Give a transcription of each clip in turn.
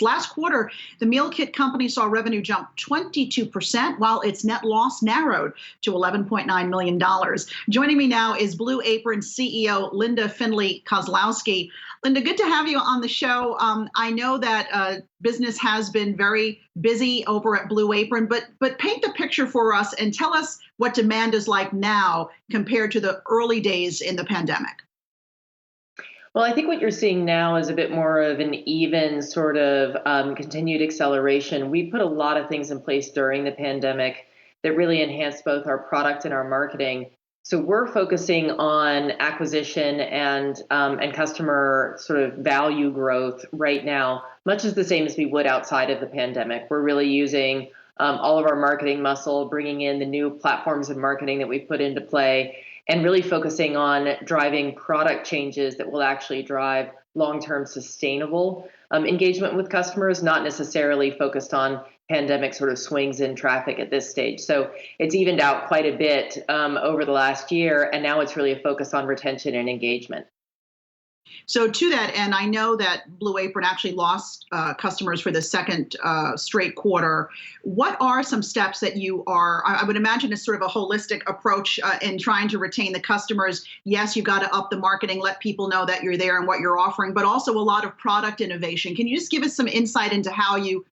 Last quarter, the meal kit company saw revenue jump 22%, while its net loss narrowed to $11.9 million. Joining me now is Blue Apron CEO Linda Findley Kozlowski. Linda, good to have you on the show. I know that business has been very busy over at Blue Apron, but paint the picture for us and tell us what demand is like now compared to the early days in the pandemic. Well, I think what you're seeing now is a bit more of an even sort of continued acceleration. We put a lot of things in place during the pandemic that really enhanced both our product and our marketing. So we're focusing on acquisition and customer sort of value growth right now, much as the same as we would outside of the pandemic. We're really using all of our marketing muscle, bringing in the new platforms of marketing that we put into play, and really focusing on driving product changes that will actually drive long-term sustainable engagement with customers, not necessarily focused on pandemic sort of swings in traffic at this stage. So it's evened out quite a bit over the last year, and now it's really a focus on retention and engagement. So to that end, I know that Blue Apron actually lost customers for the second straight quarter. What are some steps that you are, I would imagine it's sort of a holistic approach in trying to retain the customers. Yes, you've got to up the marketing, let people know that you're there and what you're offering, but also a lot of product innovation. Can you just give us some insight into how you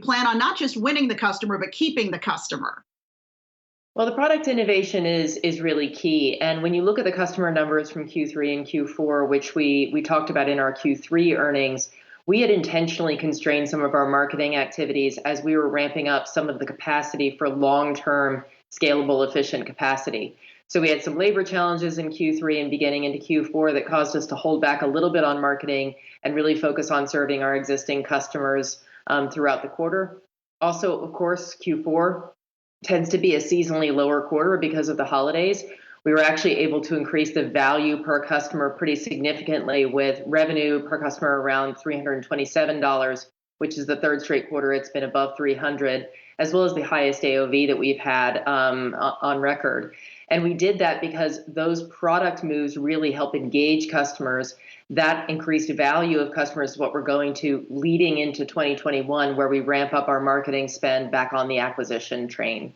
plan on not just winning the customer, but keeping the customer? Well, the product innovation is really key. And when you look at the customer numbers from Q3 and Q4, which we talked about in our Q3 earnings, we had intentionally constrained some of our marketing activities as we were ramping up some of the capacity for long-term scalable, efficient capacity. So we had some labor challenges in Q3 and beginning into Q4 that caused us to hold back a little bit on marketing and really focus on serving our existing customers throughout the quarter. Also, of course, Q4 tends to be a seasonally lower quarter because of the holidays. We were actually able to increase the value per customer pretty significantly, with revenue per customer around $327, which is the third straight quarter it's been above 300, as well as the highest AOV that we've had on record. And we did that because those product moves really help engage customers. That increased value of customers is what we're going to leading into 2021, where we ramp up our marketing spend back on the acquisition train.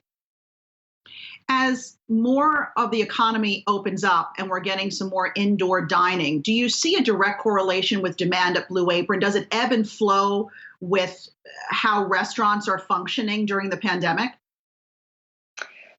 As more of the economy opens up and we're getting some more indoor dining, do you see a direct correlation with demand at Blue Apron? Does it ebb and flow with how restaurants are functioning during the pandemic?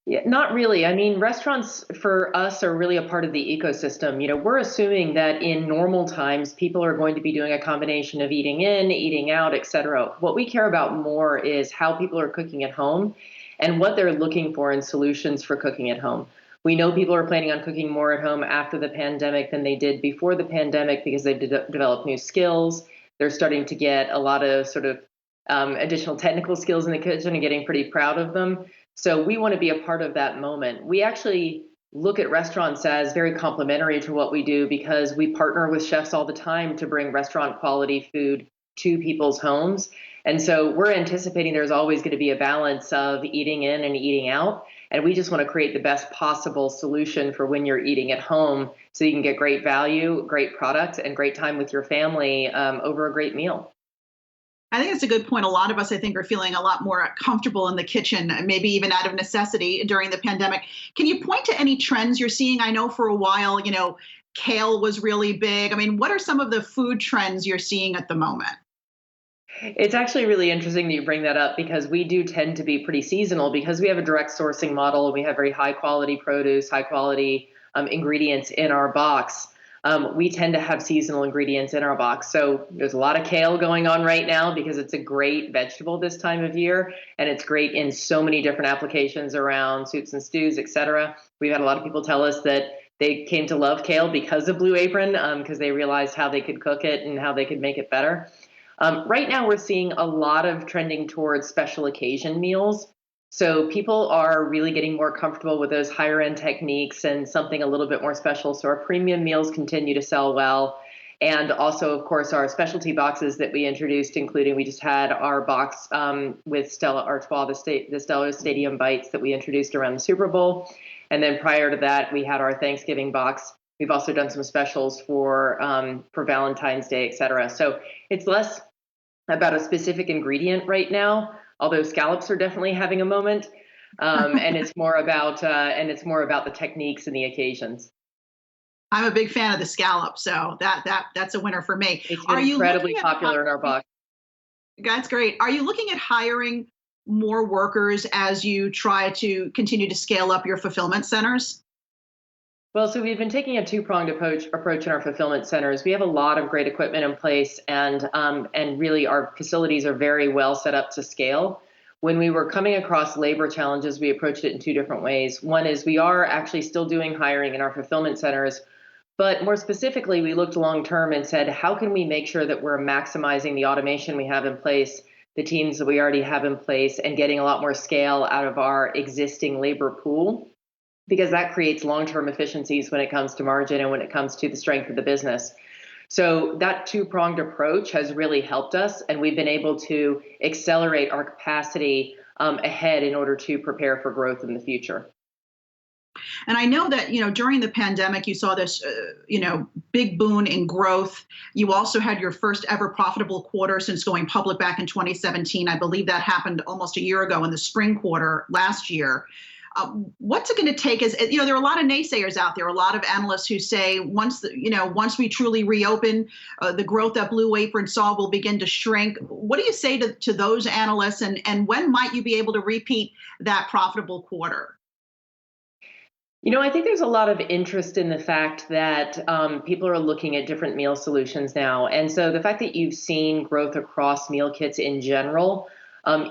Yeah, not really. I mean, restaurants for us are really a part of the ecosystem. You know, we're assuming that in normal times, people are going to be doing a combination of eating in, eating out, et cetera. What we care about more is how people are cooking at home and what they're looking for in solutions for cooking at home. We know people are planning on cooking more at home after the pandemic than they did before the pandemic because they've developed new skills. They're starting to get a lot of sort of additional technical skills in the kitchen and getting pretty proud of them. So we want to be a part of that moment. We actually look at restaurants as very complementary to what we do because we partner with chefs all the time to bring restaurant quality food to people's homes. And so we're anticipating there's always going to be a balance of eating in and eating out. And we just want to create the best possible solution for when you're eating at home so you can get great value, great product, and great time with your family over a great meal. I think it's a good point. A lot of us, I think, are feeling a lot more comfortable in the kitchen, maybe even out of necessity during the pandemic. Can you point to any trends you're seeing? I know for a while, kale was really big. I mean, what are some of the food trends you're seeing at the moment? It's actually really interesting that you bring that up because we do tend to be pretty seasonal because we have a direct sourcing model. We have very high quality produce, high quality ingredients in our box. We tend to have seasonal ingredients in our box. So there's a lot of kale going on right now because it's a great vegetable this time of year. And it's great in so many different applications around soups and stews, et cetera. We've had a lot of people tell us that they came to love kale because of Blue Apron because they realized how they could cook it and how they could make it better. Right now, we're seeing a lot of trending towards special occasion meals. So people are really getting more comfortable with those higher end techniques and something a little bit more special. So our premium meals continue to sell well. And also, of course, our specialty boxes that we introduced, including we just had our box with Stella Artois, the Stella Stadium Bites that we introduced around the Super Bowl. And then prior to that, we had our Thanksgiving box. We've also done some specials for Valentine's Day, et cetera. So it's less about a specific ingredient right now, although scallops are definitely having a moment. And it's more about the techniques and the occasions. I'm a big fan of the scallop, so that's a winner for me. It's been Are you incredibly looking at popular in our box. That's great. Are you looking at hiring more workers as you try to continue to scale up your fulfillment centers? Well, so we've been taking a two-pronged approach in our fulfillment centers. We have a lot of great equipment in place, and really our facilities are very well set up to scale. When we were coming across labor challenges, we approached it in two different ways. One is we are actually still doing hiring in our fulfillment centers, but more specifically, we looked long term and said, how can we make sure that we're maximizing the automation we have in place, the teams that we already have in place, and getting a lot more scale out of our existing labor pool? Because that creates long-term efficiencies when it comes to margin and when it comes to the strength of the business. So that two-pronged approach has really helped us, and we've been able to accelerate our capacity ahead in order to prepare for growth in the future. And I know that, during the pandemic, you saw this, big boon in growth. You also had your first ever profitable quarter since going public back in 2017. I believe that happened almost a year ago in the spring quarter last year. What's it going to take? There are a lot of naysayers out there, a lot of analysts who say once we truly reopen, the growth that Blue Apron saw will begin to shrink. What do you say to those analysts, and when might you be able to repeat that profitable quarter? I think there's a lot of interest in the fact that people are looking at different meal solutions now. And so the fact that you've seen growth across meal kits in general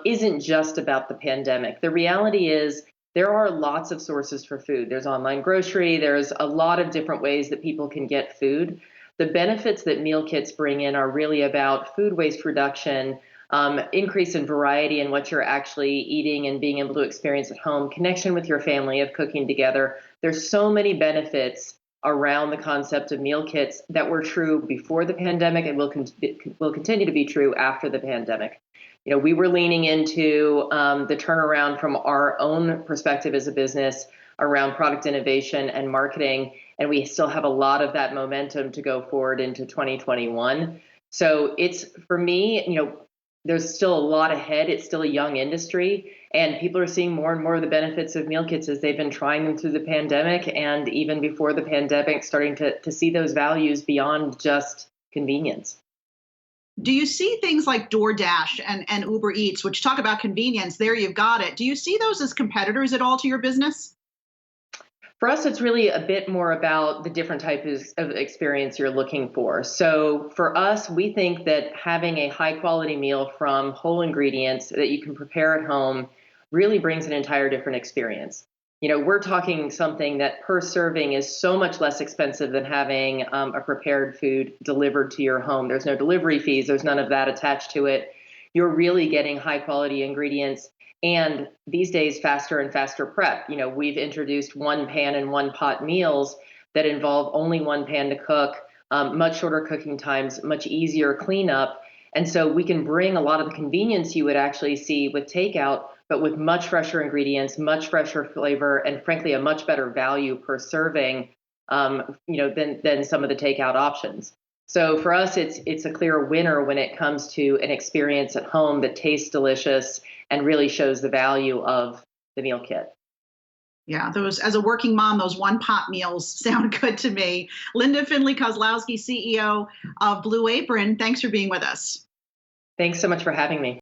isn't just about the pandemic. The reality is there are lots of sources for food. There's online grocery, there's a lot of different ways that people can get food. The benefits that meal kits bring in are really about food waste reduction, increase in variety in what you're actually eating and being able to experience at home, connection with your family of cooking together. There's so many benefits around the concept of meal kits that were true before the pandemic and will continue to be true after the pandemic. We were leaning into the turnaround from our own perspective as a business around product innovation and marketing, and we still have a lot of that momentum to go forward into 2021. So it's, for me, there's still a lot ahead. It's still a young industry, and people are seeing more and more of the benefits of meal kits as they've been trying them through the pandemic, and even before the pandemic, starting to see those values beyond just convenience. Do you see things like DoorDash and Uber Eats, which talk about convenience? There you've got it. Do you see those as competitors at all to your business? For us, it's really a bit more about the different types of experience you're looking for. So for us, we think that having a high quality meal from whole ingredients that you can prepare at home really brings an entire different experience. We're talking something that per serving is so much less expensive than having a prepared food delivered to your home. There's no delivery fees. There's none of that attached to it. You're really getting high quality ingredients. And these days, faster and faster prep. We've introduced one pan and one pot meals that involve only one pan to cook, much shorter cooking times, much easier cleanup. And so we can bring a lot of the convenience you would actually see with takeout, but with much fresher ingredients, much fresher flavor, and frankly, a much better value per serving, than some of the takeout options. So for us, it's a clear winner when it comes to an experience at home that tastes delicious and really shows the value of the meal kit. Yeah, as a working mom, those one pot meals sound good to me. Findley Kozlowski, CEO of Blue Apron, thanks for being with us. Thanks so much for having me.